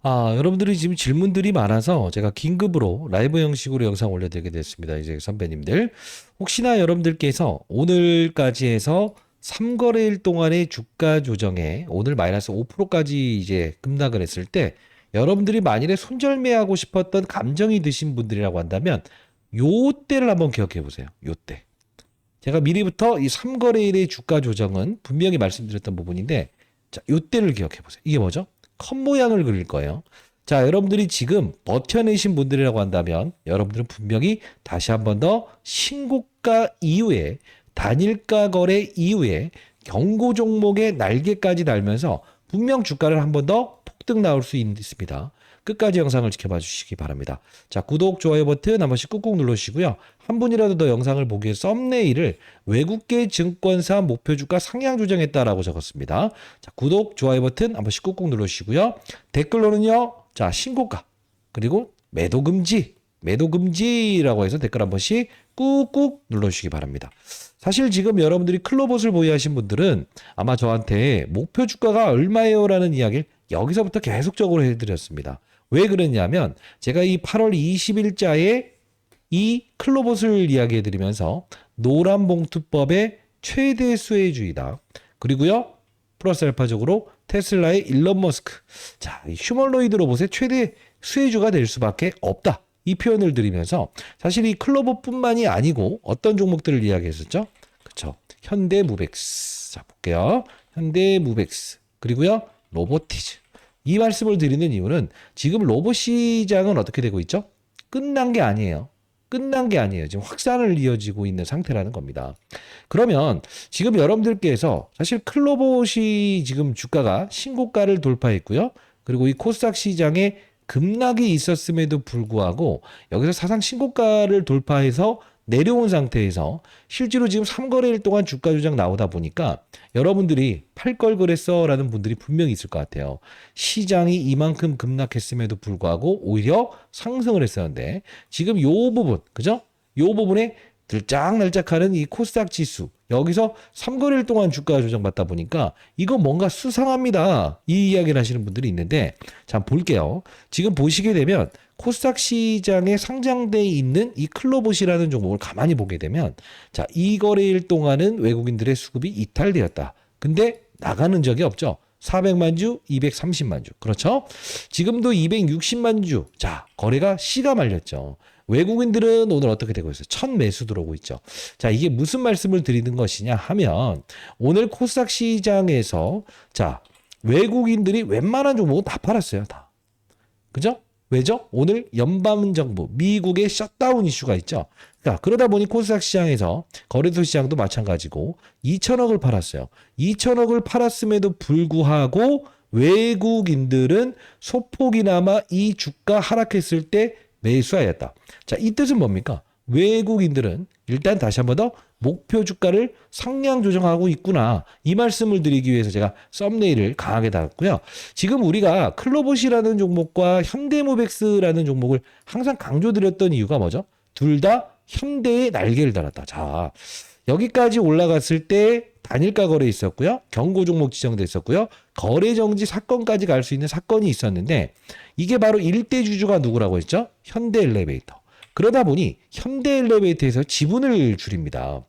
여러분들이 지금 질문들이 많아서 제가 긴급으로 라이브 형식으로 영상 올려드리게 됐습니다. 이제 선배님들. 혹시나 여러분들께서 오늘까지 해서 3거래일 동안의 주가 조정에 오늘 마이너스 5%까지 이제 급락을 했을 때 여러분들이 만일에 손절매하고 싶었던 감정이 드신 분들이라고 한다면 요 때를 한번 기억해 보세요. 요 때. 제가 미리부터 이 3거래일의 주가 조정은 분명히 말씀드렸던 부분인데 자, 요 때를 기억해 보세요. 이게 뭐죠? 컵 모양을 그릴 거예요. 자, 여러분들이 지금 버텨내신 분들이라고 한다면 여러분들은 분명히 다시 한번 더 신고가 이후에 단일가 거래 이후에 경고 종목의 날개까지 달면서 분명 주가를 한번 더 폭등 나올 수 있습니다. 끝까지 영상을 지켜봐 주시기 바랍니다. 자, 구독, 좋아요 버튼 한 번씩 꾹꾹 눌러주시고요. 한 분이라도 더 영상을 보기 위해 썸네일을 외국계 증권사 목표 주가 상향 조정했다라고 적었습니다. 자, 구독, 좋아요 버튼 한 번씩 꾹꾹 눌러주시고요. 댓글로는요, 자, 신고가, 그리고 매도 금지라고 해서 댓글 한 번씩 꾹꾹 눌러주시기 바랍니다. 사실 지금 여러분들이 클로봇을 보유하신 분들은 아마 저한테 목표 주가가 얼마예요? 라는 이야기를 여기서부터 계속적으로 해드렸습니다. 왜 그랬냐면 제가 이 8월 20일자에 이 클로봇을 이야기해드리면서 노란봉투법의 최대 수혜주의다. 그리고요, 플러스 알파적으로 테슬라의 일론 머스크. 자, 이 휴머노이드 로봇의 최대 수혜주가 될 수밖에 없다. 이 표현을 드리면서 사실 이 클로봇뿐만이 아니고 어떤 종목들을 이야기했었죠? 그쵸. 현대무벡스. 자, 볼게요. 현대무벡스. 그리고요, 로보티즈. 이 말씀을 드리는 이유는 지금 로봇 시장은 어떻게 되고 있죠? 끝난 게 아니에요. 끝난 게 아니에요. 지금 확산을 이어지고 있는 상태라는 겁니다. 그러면 지금 여러분들께서 사실 클로봇이 지금 주가가 신고가를 돌파했고요. 그리고 이 코스닥 시장에 급락이 있었음에도 불구하고 여기서 사상 신고가를 돌파해서 내려온 상태에서 실제로 지금 3거래일 동안 주가 조작 나오다 보니까 여러분들이 팔 걸 그랬어 라는 분들이 분명히 있을 것 같아요. 시장이 이만큼 급락했음에도 불구하고 오히려 상승을 했었는데 지금 요 부분, 그죠? 요 부분에 들짝날짝하는 이 코스닥 지수 여기서 3거래일 동안 주가 조정받다 보니까 이거 뭔가 수상합니다. 이 이야기를 하시는 분들이 있는데 자, 볼게요. 지금 보시게 되면 코스닥 시장에 상장돼 있는 이 클로봇이라는 종목을 가만히 보게 되면 자, 이 거래일 동안은 외국인들의 수급이 이탈되었다. 근데 나가는 적이 없죠. 400만 주, 230만 주. 그렇죠? 지금도 260만 주. 자, 거래가 씨가 말렸죠. 외국인들은 오늘 어떻게 되고 있어요? 첫 매수 들어오고 있죠. 자, 이게 무슨 말씀을 드리는 것이냐 하면 오늘 코스닥 시장에서 자, 외국인들이 웬만한 종목은 다 팔았어요. 다. 그죠? 왜죠? 오늘 연방정부, 미국의 셧다운 이슈가 있죠. 그러다 보니 코스닥 시장에서 거래소 시장도 마찬가지고 2천억을 팔았어요. 2천억을 팔았음에도 불구하고 외국인들은 소폭이나마 이 주가 하락했을 때 매수하였다. 자, 이 뜻은 뭡니까? 외국인들은 일단 다시 한번 더 목표 주가를 상향 조정하고 있구나. 이 말씀을 드리기 위해서 제가 썸네일을 강하게 달았고요. 지금 우리가 클로봇이라는 종목과 현대모백스라는 종목을 항상 강조드렸던 이유가 뭐죠? 둘 다 현대의 날개를 달았다. 자, 여기까지 올라갔을 때 단일가 거래 있었고요. 경고 종목 지정돼 있었고요. 거래 정지 사건까지 갈 수 있는 사건이 있었는데 이게 바로 일대 주주가 누구라고 했죠? 현대엘리베이터. 그러다 보니 현대엘리베이터에서 지분을 줄입니다.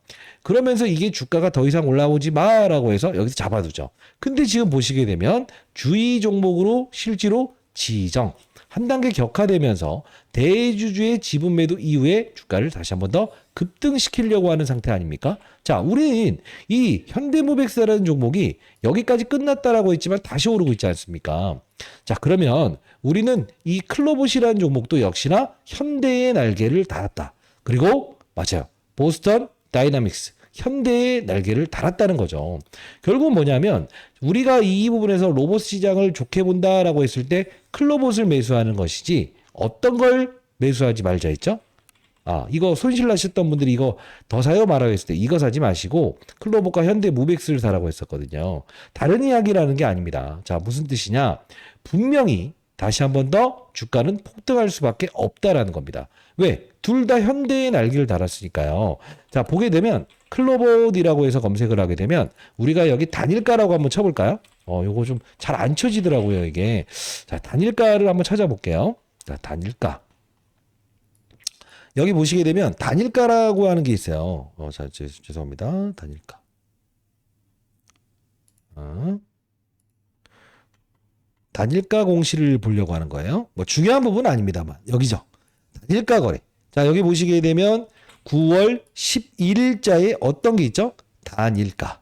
그러면서 이게 주가가 더 이상 올라오지 마라고 해서 여기서 잡아두죠. 근데 지금 보시게 되면 주의 종목으로 실제로 지정 한 단계 격화되면서 대주주의 지분 매도 이후에 주가를 다시 한번 더 급등시키려고 하는 상태 아닙니까? 자, 우리는 이 현대모백스라는 종목이 여기까지 끝났다라고 했지만 다시 오르고 있지 않습니까? 자, 그러면 우리는 이 클로봇이라는 종목도 역시나 현대의 날개를 달았다. 그리고 맞아요. 보스턴 다이나믹스. 현대의 날개를 달았다는 거죠. 결국은 뭐냐면 우리가 이 부분에서 로봇 시장을 좋게 본다라고 했을 때 클로봇을 매수하는 것이지 어떤 걸 매수하지 말자 했죠? 이거 손실 나셨던 분들이 이거 더 사요 말아요 했을 때 이거 사지 마시고 클로봇과 현대 무벡스를 사라고 했었거든요. 다른 이야기라는 게 아닙니다. 자, 무슨 뜻이냐? 분명히 다시 한번 더 주가는 폭등할 수밖에 없다라는 겁니다. 왜? 둘 다 현대의 날개를 달았으니까요. 자, 보게 되면 클로봇이라고 해서 검색을 하게 되면 우리가 여기 단일가라고 한번 쳐볼까요? 요거 좀 잘 안 쳐지더라고요, 이게. 자, 단일가를 한번 찾아볼게요. 자, 단일가. 여기 보시게 되면 단일가라고 하는 게 있어요. 자, 죄송합니다. 단일가. 단일가 공시를 보려고 하는 거예요. 뭐 중요한 부분은 아닙니다만 여기죠. 단일가 거래. 자, 여기 보시게 되면 9월 11일자에 어떤 게 있죠? 단일가.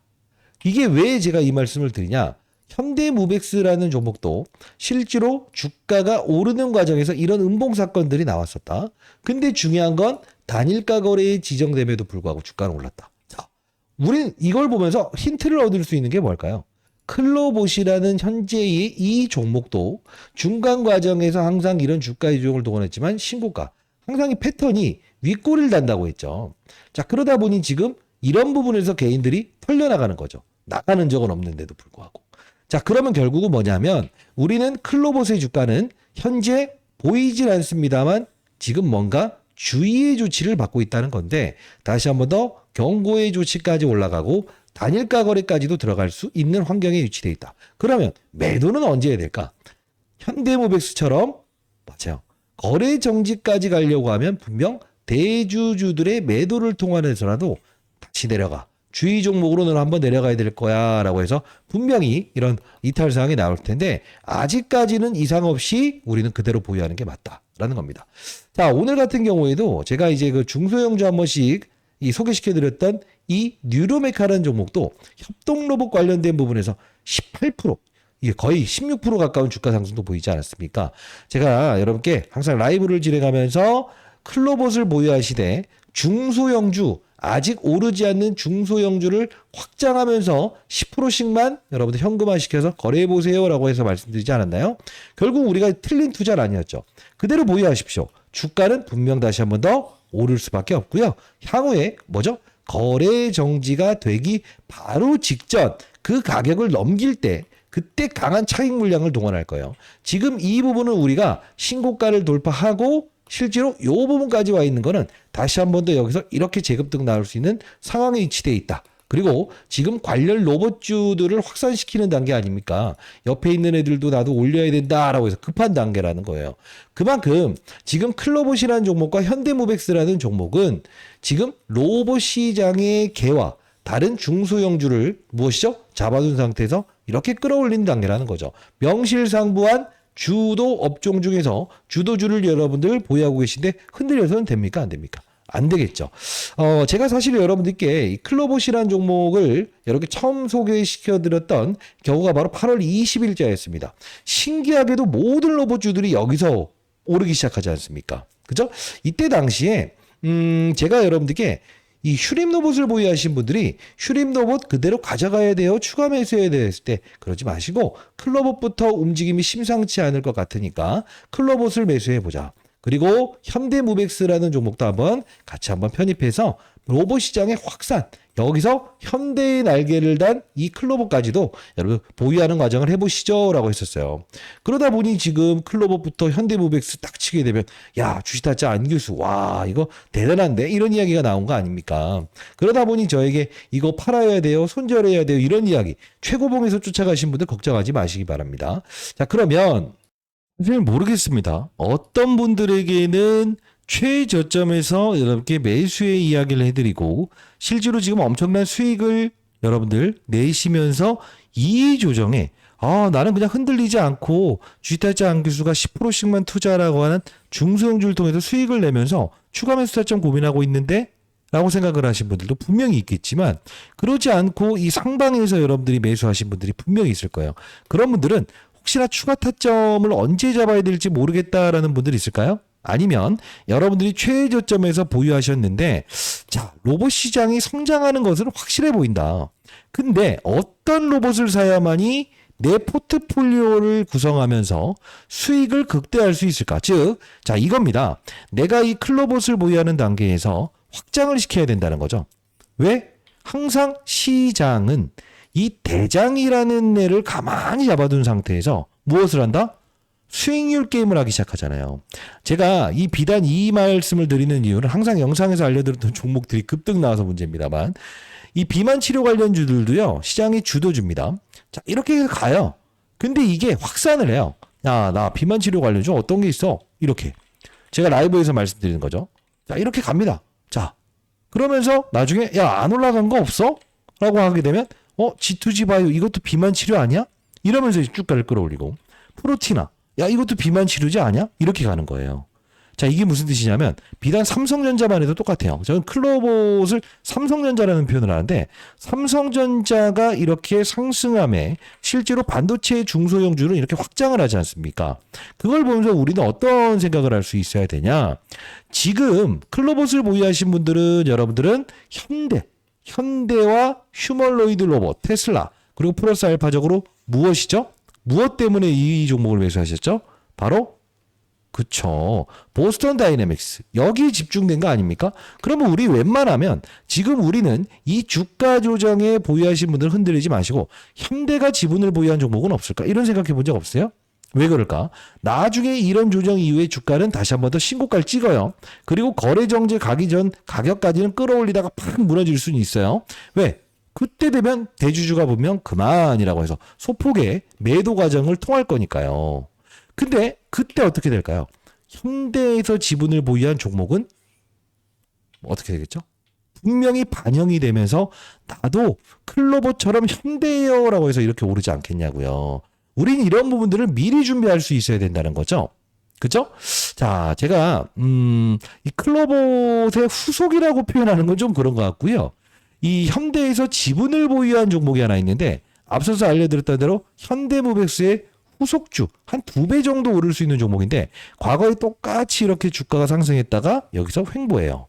이게 왜 제가 이 말씀을 드리냐? 현대무백스라는 종목도 실제로 주가가 오르는 과정에서 이런 음봉 사건들이 나왔었다. 근데 중요한 건 단일가 거래에 지정됨에도 불구하고 주가는 올랐다. 자, 우린 이걸 보면서 힌트를 얻을 수 있는 게 뭘까요? 클로봇이라는 현재의 이 종목도 중간 과정에서 항상 이런 주가 이동을 동원했지만 신고가, 항상 이 패턴이 윗꼬리를 단다고 했죠. 자, 그러다 보니 지금 이런 부분에서 개인들이 털려나가는 거죠. 나가는 적은 없는데도 불구하고. 자, 그러면 결국은 뭐냐면 우리는 클로봇의 주가는 현재 보이질 않습니다만 지금 뭔가 주의의 조치를 받고 있다는 건데, 다시 한 번 더 경고의 조치까지 올라가고 단일가 거래까지도 들어갈 수 있는 환경에 위치되어 있다. 그러면 매도는 언제 해야 될까? 현대모백스처럼 맞아요. 거래 정지까지 가려고 하면 분명 대주주들의 매도를 통해서라도 다시 내려가. 주의 종목으로는 한번 내려가야 될 거야 라고 해서 분명히 이런 이탈 사항이 나올 텐데 아직까지는 이상 없이 우리는 그대로 보유하는 게 맞다라는 겁니다. 자, 오늘 같은 경우에도 제가 이제 그 중소형주 한 번씩 소개시켜드렸던 이 뉴로메카라는 종목도 협동 로봇 관련된 부분에서 18%, 이게 거의 16% 가까운 주가 상승도 보이지 않았습니까? 제가 여러분께 항상 라이브를 진행하면서 클로봇을 보유하시되 중소형주, 아직 오르지 않는 중소형주를 확장하면서 10%씩만 여러분들 현금화시켜서 거래해보세요 라고 해서 말씀드리지 않았나요? 결국 우리가 틀린 투자는 아니었죠. 그대로 보유하십시오. 주가는 분명 다시 한 번 더 오를 수밖에 없고요. 향후에 뭐죠? 거래 정지가 되기 바로 직전 그 가격을 넘길 때 그때 강한 차익 물량을 동원할 거예요. 지금 이 부분은 우리가 신고가를 돌파하고 실제로 이 부분까지 와 있는 거는 다시 한 번 더 여기서 이렇게 재급등 나올 수 있는 상황에 위치되어 있다. 그리고 지금 관련 로봇주들을 확산시키는 단계 아닙니까? 옆에 있는 애들도 나도 올려야 된다라고 해서 급한 단계라는 거예요. 그만큼 지금 클로봇이라는 종목과 현대모백스라는 종목은 지금 로봇 시장의 개와 다른 중소형주를 무엇이죠? 잡아둔 상태에서 이렇게 끌어올리는 단계라는 거죠. 명실상부한 주도 업종 중에서 주도주를 여러분들 보유하고 계신데 흔들려서는 됩니까? 안 됩니까? 안 되겠죠. 제가 사실 여러분들께 이 클로봇이라는 종목을 이렇게 처음 소개시켜드렸던 경우가 바로 8월 20일자였습니다. 신기하게도 모든 로봇주들이 여기서 오르기 시작하지 않습니까? 그죠? 이때 당시에 제가 여러분들께 이 휴림 로봇을 보유하신 분들이 휴림 로봇 그대로 가져가야 돼요. 추가 매수해야 돼요. 했을 때 그러지 마시고 클로봇부터 움직임이 심상치 않을 것 같으니까 클로봇을 매수해 보자. 그리고 현대무백스라는 종목도 같이 한번 편입해서 로봇 시장의 확산, 여기서 현대의 날개를 단 이 클로봇까지도 여러분 보유하는 과정을 해보시죠 라고 했었어요. 그러다 보니 지금 클로봇부터 현대무백스 딱 치게 되면 야, 주식타짜 안규수 와 이거 대단한데 이런 이야기가 나온 거 아닙니까? 그러다 보니 저에게 이거 팔아야 돼요, 손절해야 돼요 이런 이야기, 최고봉에서 쫓아가신 분들 걱정하지 마시기 바랍니다. 자, 그러면 사실 모르겠습니다. 어떤 분들에게는 최저점에서 여러분께 매수의 이야기를 해드리고 실제로 지금 엄청난 수익을 여러분들 내시면서 이 조정에 나는 그냥 흔들리지 않고 주식타짜 안규수가 10%씩만 투자라고 하는 중소형주를 통해서 수익을 내면서 추가 매수 타점 고민하고 있는데 라고 생각을 하신 분들도 분명히 있겠지만 그러지 않고 이 상방에서 여러분들이 매수하신 분들이 분명히 있을 거예요. 그런 분들은 혹시나 추가 타점을 언제 잡아야 될지 모르겠다라는 분들이 있을까요? 아니면 여러분들이 최저점에서 보유하셨는데 자, 로봇 시장이 성장하는 것은 확실해 보인다. 근데 어떤 로봇을 사야만이 내 포트폴리오를 구성하면서 수익을 극대화할 수 있을까? 즉, 자, 이겁니다. 내가 이 클로봇을 보유하는 단계에서 확장을 시켜야 된다는 거죠. 왜? 항상 시장은 이 대장이라는 애를 가만히 잡아둔 상태에서 무엇을 한다? 수익률 게임을 하기 시작하잖아요. 제가 이 비단 이 말씀을 드리는 이유는 항상 영상에서 알려드렸던 종목들이 급등 나와서 문제입니다만 이 비만 치료 관련주들도요, 시장이 주도줍니다. 자, 이렇게 해서 가요. 근데 이게 확산을 해요. 야, 나 비만 치료 관련주 어떤 게 있어? 이렇게. 제가 라이브에서 말씀드리는 거죠. 자, 이렇게 갑니다. 자, 그러면서 나중에, 야, 안 올라간 거 없어? 라고 하게 되면, G2G 바이오 이것도 비만 치료 아니야? 이러면서 주가를 끌어올리고, 프로티나, 야, 이것도 비만 치료제 아니야? 이렇게 가는 거예요. 자, 이게 무슨 뜻이냐면 비단 삼성전자만 해도 똑같아요. 저는 클로봇을 삼성전자라는 표현을 하는데 삼성전자가 이렇게 상승함에 실제로 반도체 중소형주는 이렇게 확장을 하지 않습니까? 그걸 보면서 우리는 어떤 생각을 할 수 있어야 되냐? 지금 클로봇을 보유하신 분들은 여러분들은 현대와 휴머노이드 로봇, 테슬라, 그리고 플러스 알파적으로 무엇이죠? 무엇 때문에 이 종목을 매수하셨죠? 바로 그쵸. 보스턴 다이내믹스. 여기에 집중된 거 아닙니까? 그러면 우리 웬만하면 지금 우리는 이 주가 조정에 보유하신 분들 흔들리지 마시고 현대가 지분을 보유한 종목은 없을까? 이런 생각해 본 적 없어요? 왜 그럴까? 나중에 이런 조정 이후에 주가는 다시 한 번 더 신고가를 찍어요. 그리고 거래정제 가기 전 가격까지는 끌어올리다가 팍 무너질 수는 있어요. 왜? 그때 되면 대주주가 보면 그만이라고 해서 소폭의 매도 과정을 통할 거니까요. 근데 그때 어떻게 될까요? 현대에서 지분을 보유한 종목은 어떻게 되겠죠? 분명히 반영이 되면서 나도 클로버처럼 현대예요라고 해서 이렇게 오르지 않겠냐고요. 우린 이런 부분들을 미리 준비할 수 있어야 된다는 거죠. 그죠? 자, 제가 이 클로봇의 후속이라고 표현하는 건 좀 그런 것 같고요. 이 현대에서 지분을 보유한 종목이 하나 있는데 앞서서 알려드렸던 대로 현대모백스의 후속주 한 2배 정도 오를 수 있는 종목인데 과거에 똑같이 이렇게 주가가 상승했다가 여기서 횡보해요.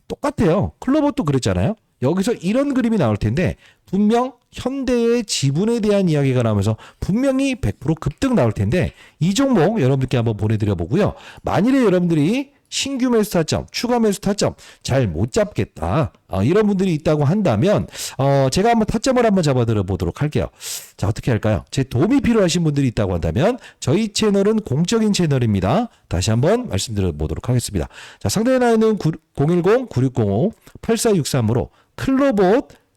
똑같아요. 클로봇도 그랬잖아요. 여기서 이런 그림이 나올 텐데 분명 현대의 지분에 대한 이야기가 나오면서 분명히 100% 급등 나올 텐데 이 종목 여러분들께 한번 보내드려 보고요. 만일에 여러분들이 신규 매수 타점, 추가 매수 타점 잘 못 잡겠다. 이런 분들이 있다고 한다면 제가 한번 타점을 한번 잡아드려 보도록 할게요. 자, 어떻게 할까요? 제 도움이 필요하신 분들이 있다고 한다면 저희 채널은 공적인 채널입니다. 다시 한번 말씀드려 보도록 하겠습니다. 자, 상단에 나와 있는 010-9605-8463으로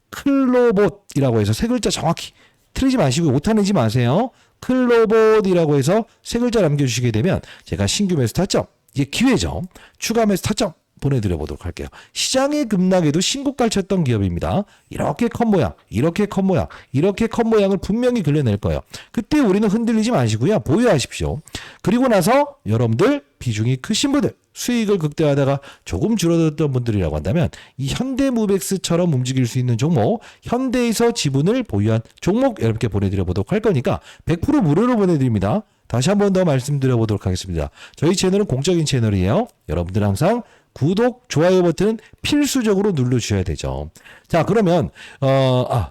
클로봇이라고 해서 세 글자 정확히 틀리지 마시고 오타 내지 마세요. 클로봇이라고 해서 세 글자 남겨주시게 되면 제가 신규 매수 타점 이게 기회죠. 추가 매수 타점 보내드려 보도록 할게요. 시장의 급락에도 신고가를 쳤던 기업입니다. 이렇게 컷 모양, 이렇게 컷 모양, 이렇게 컷 모양을 분명히 그려낼 거예요. 그때 우리는 흔들리지 마시고요. 보유하십시오. 그리고 나서 여러분들 비중이 크신 분들, 수익을 극대화하다가 조금 줄어들었던 분들이라고 한다면 이 현대무백스처럼 움직일 수 있는 종목, 현대에서 지분을 보유한 종목 여러분께 보내드려 보도록 할 거니까 100% 무료로 보내드립니다. 다시 한 번 더 말씀드려 보도록 하겠습니다. 저희 채널은 공적인 채널이에요. 여러분들 항상 구독, 좋아요 버튼은 필수적으로 눌러주셔야 되죠. 자, 그러면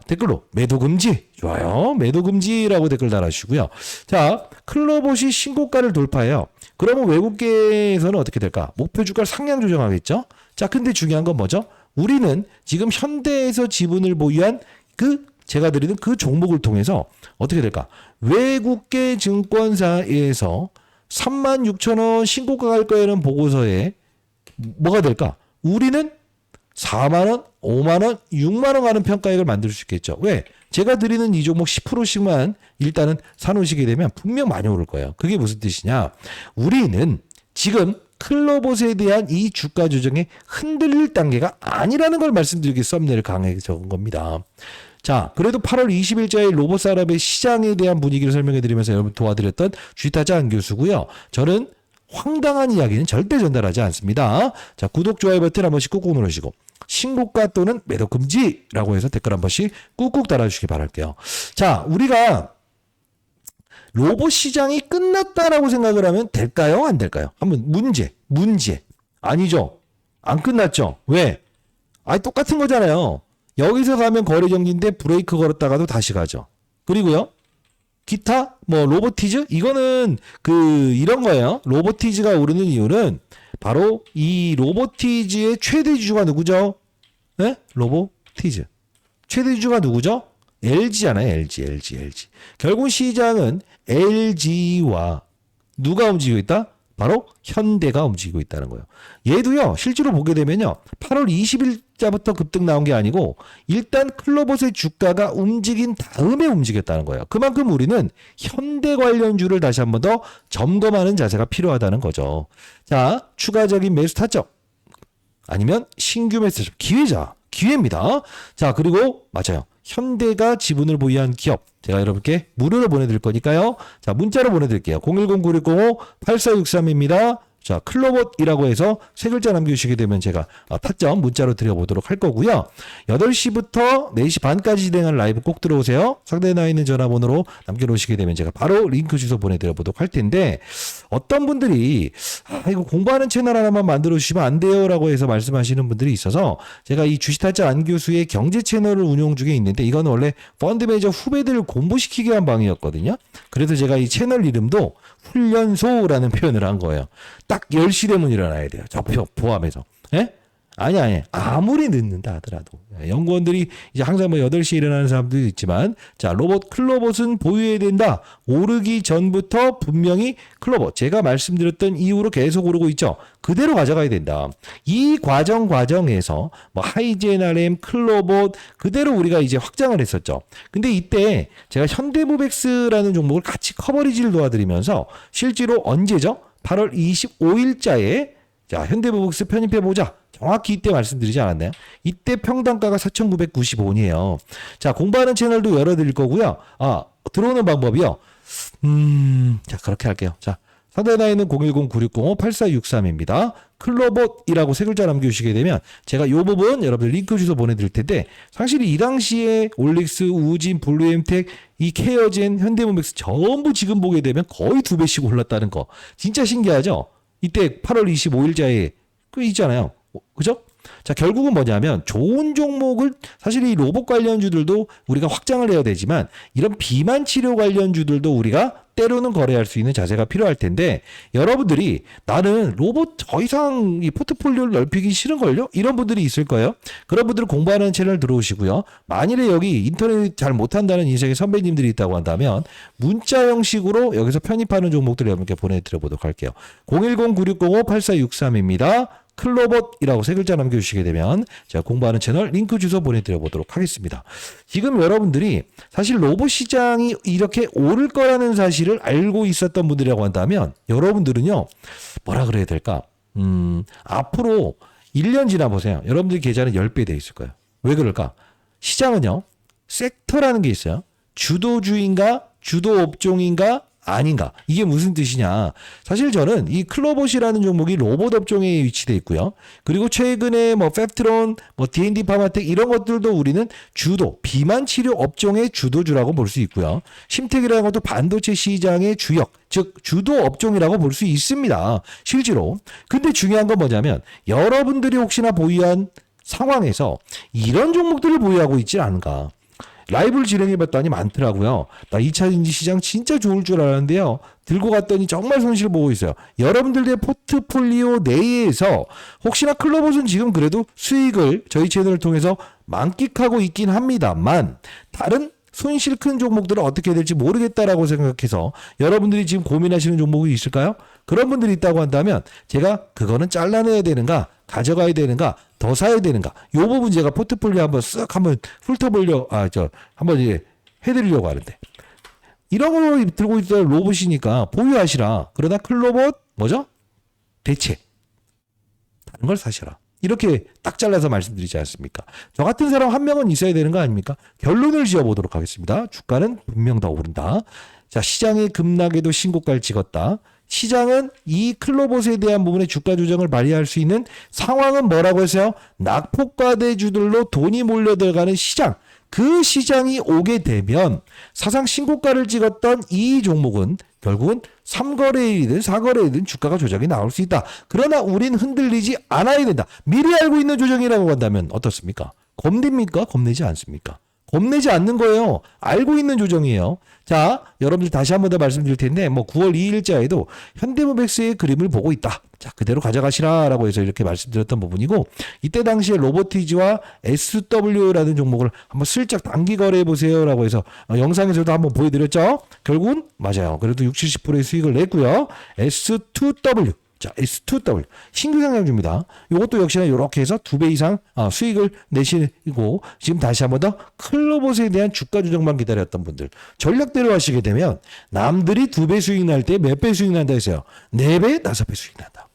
댓글로 매도 금지, 좋아요, 매도 금지라고 댓글 달아주시고요. 자, 클로봇이 신고가를 돌파해요. 그러면 외국계에서는 어떻게 될까? 목표 주가를 상향 조정하겠죠? 자, 근데 중요한 건 뭐죠? 우리는 지금 현대에서 지분을 보유한 제가 드리는 그 종목을 통해서 어떻게 될까? 외국계 증권사에서 36,000원 신고가 갈 거라는 보고서에 뭐가 될까? 우리는 4만원, 5만원, 6만원 가는 평가액을 만들 수 있겠죠. 왜? 제가 드리는 이 종목 10%씩만 일단은 사놓으시게 되면 분명 많이 오를 거예요. 그게 무슨 뜻이냐? 우리는 지금 클로봇에 대한 이 주가 조정에 흔들릴 단계가 아니라는 걸 말씀드리기 썸네일 강하게 적은 겁니다. 자, 그래도 8월 20일자의 로봇산업의 시장에 대한 분위기를 설명해드리면서 여러분 도와드렸던 쥐타자 안 교수고요. 저는 황당한 이야기는 절대 전달하지 않습니다. 자, 구독, 좋아요 버튼 한 번씩 꾹꾹 누르시고 신고가 또는 매도 금지라고 해서 댓글 한 번씩 꾹꾹 달아주시기 바랄게요. 자, 우리가 로봇 시장이 끝났다라고 생각을 하면 될까요? 안 될까요? 한번 문제. 아니죠. 안 끝났죠. 왜? 똑같은 거잖아요. 여기서 가면 거래 정지인데 브레이크 걸었다가도 다시 가죠. 그리고요. 기타 로보티즈 이거는 이런 거예요. 로보티즈가 오르는 이유는 바로 이 로보티즈의 최대 주주가 누구죠? 네? 로보티즈. 최대 주주가 누구죠? LG잖아요. LG. 결국 시장은 LG와 누가 움직이고 있다? 바로 현대가 움직이고 있다는 거예요. 얘도요, 실제로 보게 되면요, 8월 20일자부터 급등 나온 게 아니고, 일단 클로버스의 주가가 움직인 다음에 움직였다는 거예요. 그만큼 우리는 현대 관련주를 다시 한 번 더 점검하는 자세가 필요하다는 거죠. 자, 추가적인 매수 타점. 아니면 신규 매수 기회입니다. 자, 그리고 맞아요. 현대가 지분을 보유한 기업 제가 여러분께 무료로 보내드릴 거니까요. 자, 문자로 보내드릴게요. 010-9605-8463입니다. 자, 클로봇이라고 해서 세 글자 남겨주시게 되면 제가 타점 문자로 드려보도록 할 거고요. 8시부터 4시 반까지 진행한 라이브 꼭 들어오세요. 상단에 나와 있는 전화번호로 남겨놓으시게 되면 제가 바로 링크 주소 보내드려보도록 할 텐데, 어떤 분들이 이거 공부하는 채널 하나만 만들어 주시면 안 돼요 라고 해서 말씀하시는 분들이 있어서, 제가 이 주식타짜 안교수의 경제 채널을 운영 중에 있는데, 이건 원래 펀드 매니저 후배들을 공부시키기 위한 방이었거든요. 그래서 제가 이 채널 이름도 훈련소라는 표현을 한 거예요. 딱 10시 되면 일어나야 돼요. 저 포함해서. 예? 아니. 아무리 늦는다 하더라도. 연구원들이 이제 항상 8시에 일어나는 사람도 있지만, 자, 클로봇은 보유해야 된다. 오르기 전부터 분명히 클로봇, 제가 말씀드렸던 이후로 계속 오르고 있죠. 그대로 가져가야 된다. 이 과정에서 하이젠 RM, 클로봇, 그대로 우리가 이제 확장을 했었죠. 근데 이때 제가 현대모백스라는 종목을 같이 커버리지를 도와드리면서, 실제로 언제죠? 8월 25일자에 자, 현대모백스 편입해보자. 정확히 이때 말씀드리지 않았나요? 이때 평단가가 4,995원이에요. 자, 공부하는 채널도 열어드릴 거고요. 들어오는 방법이요. 자, 그렇게 할게요. 자, 상단에 나 있는 010-9605-8463입니다. 클로봇이라고 세 글자 남겨주시게 되면 제가 이 부분 여러분들 링크 주소 보내드릴 텐데, 사실 이 당시에 올릭스, 우진, 블루엠텍, 이 케어젠, 현대모백스 전부 지금 보게 되면 거의 2배씩 올랐다는 거. 진짜 신기하죠? 이때 8월 25일자에 있잖아요. 그죠? 자, 결국은 뭐냐면 좋은 종목을, 사실 이 로봇 관련주들도 우리가 확장을 해야 되지만, 이런 비만 치료 관련주들도 우리가 때로는 거래할 수 있는 자세가 필요할 텐데, 여러분들이 나는 로봇 더 이상 이 포트폴리오를 넓히기 싫은걸요? 이런 분들이 있을 거예요. 그런 분들은 공부하는 채널 들어오시고요. 만일에 여기 인터넷 잘 못한다는 인생의 선배님들이 있다고 한다면 문자 형식으로 여기서 편입하는 종목들 여러분께 보내드려보도록 할게요. 010-9605-8463입니다. 클로봇이라고 세 글자 남겨주시게 되면 제가 공부하는 채널 링크 주소 보내드려보도록 하겠습니다. 지금 여러분들이 사실 로봇 시장이 이렇게 오를 거라는 사실을 알고 있었던 분들이라고 한다면, 여러분들은요, 뭐라 그래야 될까? 앞으로 1년 지나보세요. 여러분들 계좌는 10배 돼 있을 거예요. 왜 그럴까? 시장은요, 섹터라는 게 있어요. 주도주인가, 주도 업종인가, 아닌가. 이게 무슨 뜻이냐. 사실 저는 이 클로봇이라는 종목이 로봇 업종에 위치되어 있고요. 그리고 최근에 펩트론, D&D 파마텍 이런 것들도 우리는 주도, 비만 치료 업종의 주도주라고 볼 수 있고요. 심텍이라는 것도 반도체 시장의 주역, 즉 주도 업종이라고 볼 수 있습니다. 실제로. 근데 중요한 건 뭐냐면, 여러분들이 혹시나 보유한 상황에서 이런 종목들을 보유하고 있지 않은가. 라이브를 진행해봤더니 많더라고요. 나 2차전지 시장 진짜 좋을 줄 알았는데요. 들고 갔더니 정말 손실 보고 있어요. 여러분들의 포트폴리오 내에서 혹시나 클로봇은 지금 그래도 수익을 저희 채널을 통해서 만끽하고 있긴 합니다만, 다른 손실 큰 종목들은 어떻게 될지 모르겠다라고 생각해서 여러분들이 지금 고민하시는 종목이 있을까요? 그런 분들이 있다고 한다면 제가 그거는 잘라내야 되는가, 가져가야 되는가, 더 사야 되는가, 이 부분 제가 포트폴리오 한번 한번 훑어보려, 한번 이제 해드리려고 하는데, 이런 거 들고 있어요. 로봇이니까 보유하시라. 그러다 클로봇 뭐죠? 대체 다른 걸 사시라. 이렇게 딱 잘라서 말씀드리지 않습니까? 저 같은 사람 한 명은 있어야 되는 거 아닙니까? 결론을 지어보도록 하겠습니다. 주가는 분명 더 오른다. 자, 시장의 급락에도 신고가를 찍었다. 시장은 이 클로봇에 대한 부분에 주가 조정을 발휘할 수 있는 상황은 뭐라고 했어요? 낙폭과대주들로 돈이 몰려들어가는 시장. 그 시장이 오게 되면 사상 신고가를 찍었던 이 종목은 결국은 3거래일이든 4거래일이든 주가가 조정이 나올 수 있다. 그러나 우린 흔들리지 않아야 된다. 미리 알고 있는 조정이라고 한다면 어떻습니까? 겁냅니까? 겁내지 않습니까? 겁내지 않는 거예요. 알고 있는 조정이에요. 자, 여러분들 다시 한 번 더 말씀드릴 텐데, 뭐 9월 2일자에도 현대모백스의 그림을 보고 있다. 자, 그대로 가져가시라라고 해서 이렇게 말씀드렸던 부분이고, 이때 당시에 로보티즈와 SW라는 종목을 한번 슬쩍 단기 거래해 보세요라고 해서 영상에서도 한번 보여드렸죠. 결국은 맞아요. 그래도 60, 70%의 수익을 냈고요. S2W. 자, S2W 신규 상장주입니다. 이것도 역시나 이렇게 해서 2배 이상 수익을 내시고 지금 다시 한번 더 클로봇에 대한 주가 조정만 기다렸던 분들 전략대로 하시게 되면 남들이 2배 수익 날 때 몇 배 수익 난다 했어요. 4배, 5배 수익 난다.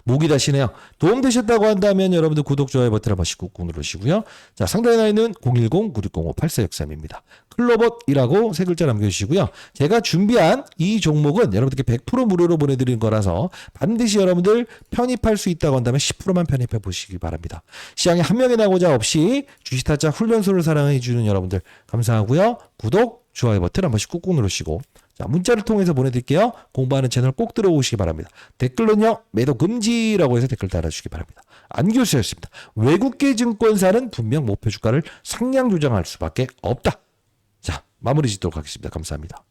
목이 다시네요. 도움되셨다고 한다면 여러분들 구독, 좋아요 버튼 한 번씩 꾹꾹 누르시고요. 자, 상단에 나 있는 010-9605-8463입니다. 클로봇이라고 세 글자 남겨주시고요. 제가 준비한 이 종목은 여러분들께 100% 무료로 보내드린 거라서 반드시 여러분들 편입할 수 있다고 한다면 10%만 편입해 보시기 바랍니다. 시장에 한 명의 나고자 없이 주식타짜 훈련소를 사랑해 주는 여러분들 감사하고요. 구독, 좋아요 버튼 한 번씩 꾹꾹 누르시고 자, 문자를 통해서 보내드릴게요. 공부하는 채널 꼭 들어오시기 바랍니다. 댓글로는요, 매도 금지라고 해서 댓글 달아주시기 바랍니다. 안교수였습니다. 외국계 증권사는 분명 목표 주가를 상향 조정할 수밖에 없다. 자, 마무리 짓도록 하겠습니다. 감사합니다.